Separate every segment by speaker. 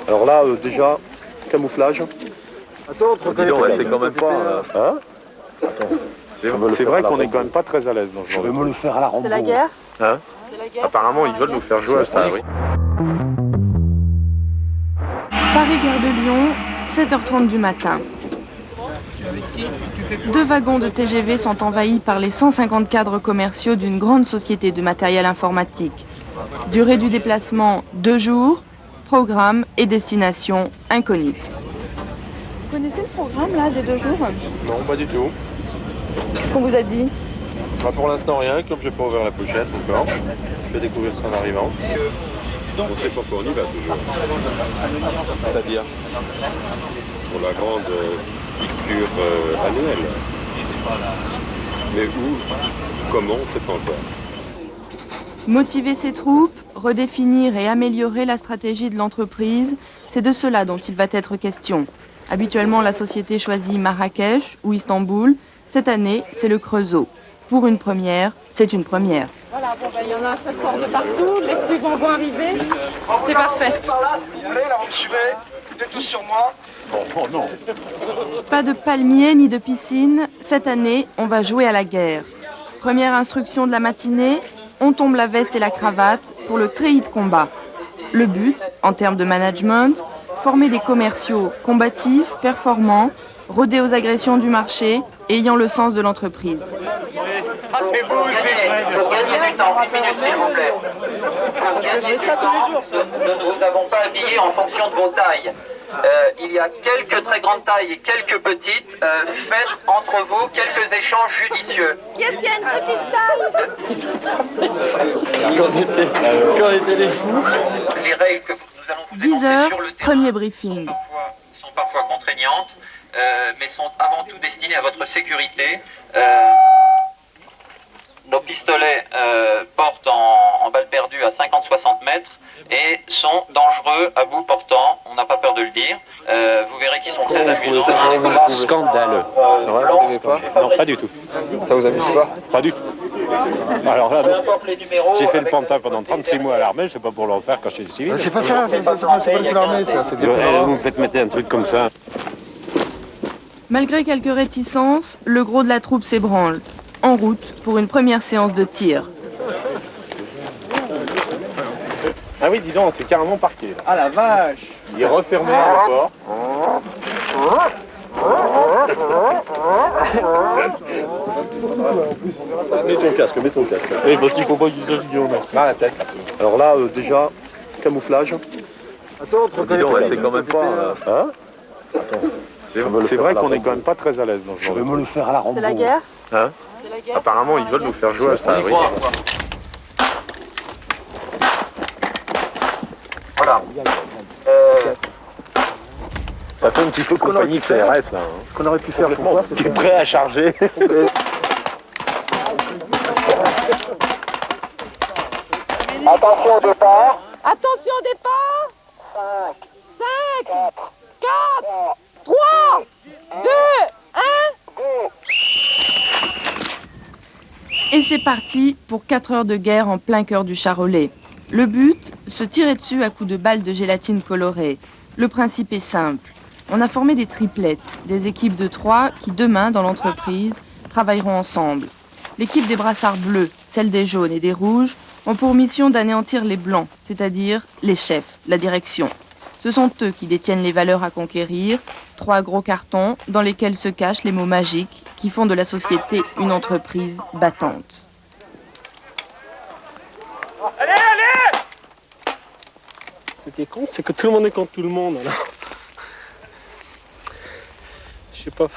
Speaker 1: Alors là, déjà, camouflage.
Speaker 2: Attends, c'est quand même pas...
Speaker 1: Hein?
Speaker 2: C'est vrai qu'on est quand même pas très à l'aise dans ce genre de
Speaker 1: me le faire à la Rambo.
Speaker 3: C'est la guerre?
Speaker 2: Hein?
Speaker 3: C'est la guerre.
Speaker 2: Apparemment, ils veulent nous faire jouer à ça, oui.
Speaker 3: Paris-Gare de Lyon, 7h30 du matin. 2 wagons de TGV sont envahis par les 150 cadres commerciaux d'une grande société de matériel informatique. Durée du déplacement, 2 jours, programme et destination inconnus. Vous connaissez le programme là des 2 jours?
Speaker 1: Non, pas du tout.
Speaker 3: Qu'est-ce qu'on vous a dit?
Speaker 1: Pour l'instant, rien, comme j'ai pas ouvert la pochette encore. Je vais découvrir ça en arrivant.
Speaker 2: On sait pas pour on y va toujours.
Speaker 1: C'est-à-dire?
Speaker 2: Pour la grande piqûre annuelle. Mais où, comment, on sait pas encore.
Speaker 3: Motiver ses troupes, redéfinir et améliorer la stratégie de l'entreprise, c'est de cela dont il va être question. Habituellement, la société choisit Marrakech ou Istanbul. Cette année, c'est le Creusot. Pour une première, c'est une première.
Speaker 4: Voilà, bon ben il y en a, ça sort de partout, les suivants vont arriver, c'est parfait.
Speaker 5: Par là, si vous voulez, là vous me suivez, vous êtes tous sur moi.
Speaker 1: Oh non.
Speaker 3: Pas de palmier ni de piscine, cette année, on va jouer à la guerre. Première instruction de la matinée, on tombe la veste et la cravate pour le treillis de combat. Le but, en termes de management, former des commerciaux combatifs, performants, rodés aux agressions du marché, ayant le sens de l'entreprise.
Speaker 5: Pour gagner du temps, 1 minute s'il vous plaît. Pour gagner du temps, nous ne vous avons pas habillé en fonction de vos tailles. Il y a quelques très grandes tailles et quelques petites. Faites entre vous quelques échanges judicieux.
Speaker 4: Qu'est-ce qu'il y a une petite taille?
Speaker 1: Quand on était les fous.
Speaker 5: Les règles que nous allons vous
Speaker 3: 10
Speaker 5: énoncer
Speaker 3: heures,
Speaker 5: sur le terrain
Speaker 3: premier briefing.
Speaker 5: sont parfois contraignantes, mais sont avant tout destinées à votre sécurité. Nos pistolets portent en balle perdue à 50-60 mètres et sont dangereux à bout portant, on n'a pas peur de le dire. Vous verrez qu'ils sont très amusants.
Speaker 2: Scandaleux.
Speaker 1: C'est vrai, vous n'aimez pas?
Speaker 2: Non, pas du tout.
Speaker 1: Ça vous amuse pas?
Speaker 2: Pas du tout. Alors là,
Speaker 5: Peu importe les numéros,
Speaker 2: j'ai fait le
Speaker 5: avec
Speaker 2: pantin pendant 36 mois à l'armée, je sais pas pour le faire quand j'étais civil.
Speaker 1: C'est pas ça, c'est pas le feu d'armée, ça. C'est bien.
Speaker 2: Vous me faites mettre un truc comme ça.
Speaker 3: Malgré quelques réticences, le gros de la troupe s'ébranle. En route pour une première séance de tir.
Speaker 2: Ah oui, dis donc, c'est carrément parqué là.
Speaker 1: Ah la vache!
Speaker 2: Il est refermé à la porte.
Speaker 1: Mets ton casque, mets ton casque.
Speaker 2: Oui, parce qu'il faut pas qu'il sache qu'on a.
Speaker 1: Dans la tête. Alors là, déjà, camouflage.
Speaker 2: Attends, dis donc, c'est quand même pas...
Speaker 1: Hein?
Speaker 2: C'est vrai qu'on est quand même pas très à l'aise dans ce genre de...
Speaker 1: me le faire à la Rambo.
Speaker 3: C'est la guerre?
Speaker 2: Hein?
Speaker 3: C'est la guerre.
Speaker 2: Apparemment, ils veulent nous faire jouer à ça, oui.
Speaker 5: Voilà.
Speaker 2: Ça fait un petit peu compagnie de CRS là. Hein.
Speaker 1: Qu'on aurait pu faire pour ça,
Speaker 2: Tu es prêt à charger?
Speaker 5: Attention au départ.
Speaker 4: Attention au départ! 5, 4, 3, 2, 1.
Speaker 3: Et c'est parti pour 4 heures de guerre en plein cœur du Charolais. Le but, se tirer dessus à coups de balles de gélatine colorées. Le principe est simple. On a formé des triplettes, des équipes de 3 qui demain, dans l'entreprise, travailleront ensemble. L'équipe des brassards bleus, celle des jaunes et des rouges, ont pour mission d'anéantir les blancs, c'est-à-dire les chefs, la direction. Ce sont eux qui détiennent les valeurs à conquérir, 3 gros cartons dans lesquels se cachent les mots magiques qui font de la société une entreprise battante.
Speaker 5: Allez, allez!
Speaker 6: Ce qui est con, c'est que tout le monde est contre tout le monde. Alors. Je sais pas,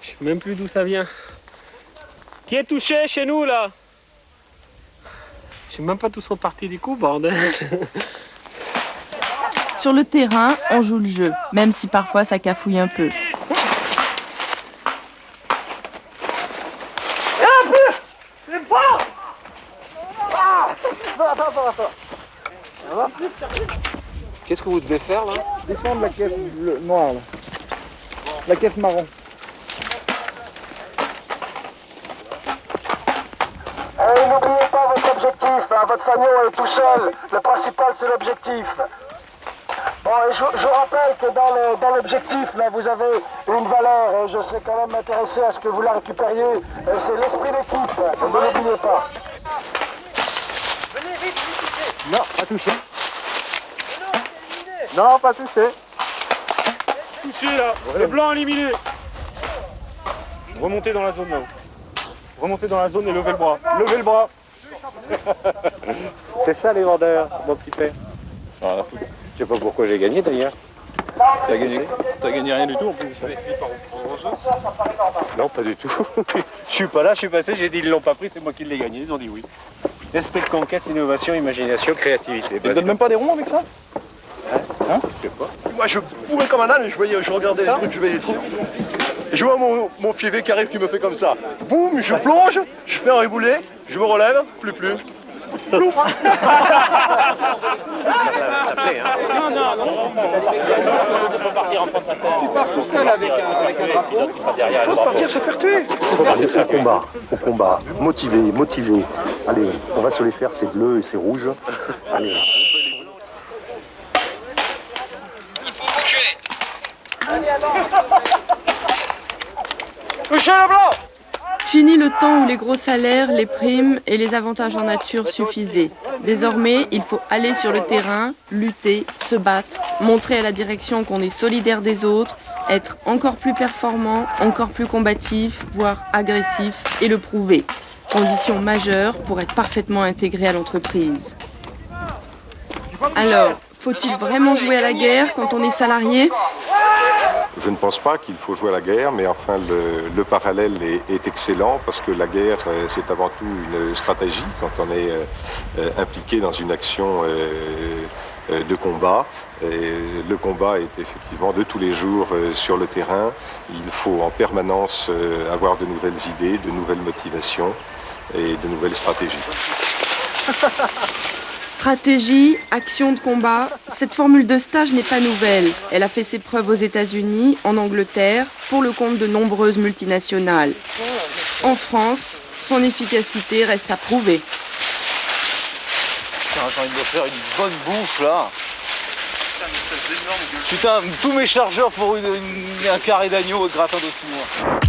Speaker 6: je sais même plus d'où ça vient. Qui est touché chez nous là? Je sais même pas d'où sont partis du coup, bordel.
Speaker 3: Sur le terrain, on joue le jeu, même si parfois ça cafouille un peu.
Speaker 1: Qu'est-ce que vous devez faire là?
Speaker 7: Descendre la caisse noire, là. La caisse marron.
Speaker 5: N'oubliez pas votre objectif, hein. Votre fanion est tout seul. Le principal, c'est l'objectif.
Speaker 7: Bon, et je rappelle que dans l'objectif, là, vous avez une valeur, et je serais quand même intéressé à ce que vous la récupériez, c'est l'esprit d'équipe, ne l'oubliez pas.
Speaker 2: Non, pas touché. Non, pas touché.
Speaker 6: Touché là, le blanc éliminé. Remontez dans la zone là-haut. Remontez dans la zone et levez le bras. Levez le bras.
Speaker 2: C'est ça les vendeurs, mon petit père. Je sais pas pourquoi j'ai gagné d'ailleurs.
Speaker 1: T'as gagné rien du tout en plus.
Speaker 2: Non, pas du tout. Je suis pas là, je suis passé, j'ai dit ils l'ont pas pris, c'est moi qui l'ai gagné, ils ont dit oui. Esprit de conquête, innovation, imagination, créativité.
Speaker 1: Ils donnent même pas des ronds avec ça?
Speaker 2: Hein Je sais pas.
Speaker 1: Moi je courais comme un âne, je regardais les trucs, je voyais les trucs. Et je vois mon fiévé qui arrive, qui me fait comme ça. Boum, je plonge, je fais un riboulet, je me relève, plus.
Speaker 2: Ça plaît, hein.
Speaker 6: Il faut partir en France à serre. Tu pars tout seul avec un drapeau.
Speaker 1: Il faut partir se faire tuer.
Speaker 8: Au combat, motivé. Allez, on va se les faire, c'est bleu et c'est rouge. Allez.
Speaker 5: Il faut bouger.
Speaker 6: Touchez le blanc.
Speaker 3: Fini le temps où les gros salaires, les primes et les avantages en nature suffisaient. Désormais, il faut aller sur le terrain, lutter, se battre, montrer à la direction qu'on est solidaire des autres, être encore plus performant, encore plus combatif, voire agressif, et le prouver. Condition majeure pour être parfaitement intégré à l'entreprise. Alors, faut-il vraiment jouer à la guerre quand on est salarié ?
Speaker 8: Je ne pense pas qu'il faut jouer à la guerre, mais enfin le parallèle est excellent parce que la guerre, c'est avant tout une stratégie quand on est impliqué dans une action de combat. Et le combat est effectivement de tous les jours sur le terrain. Il faut en permanence avoir de nouvelles idées, de nouvelles motivations et de nouvelles stratégies.
Speaker 3: Stratégie, action de combat, cette formule de stage n'est pas nouvelle. Elle a fait ses preuves aux États-Unis, en Angleterre, pour le compte de nombreuses multinationales. En France, son efficacité reste à prouver.
Speaker 9: J'ai envie de faire une bonne bouffe là. Putain, tous mes chargeurs pour un carré d'agneau gratin d'au-dessus de moi.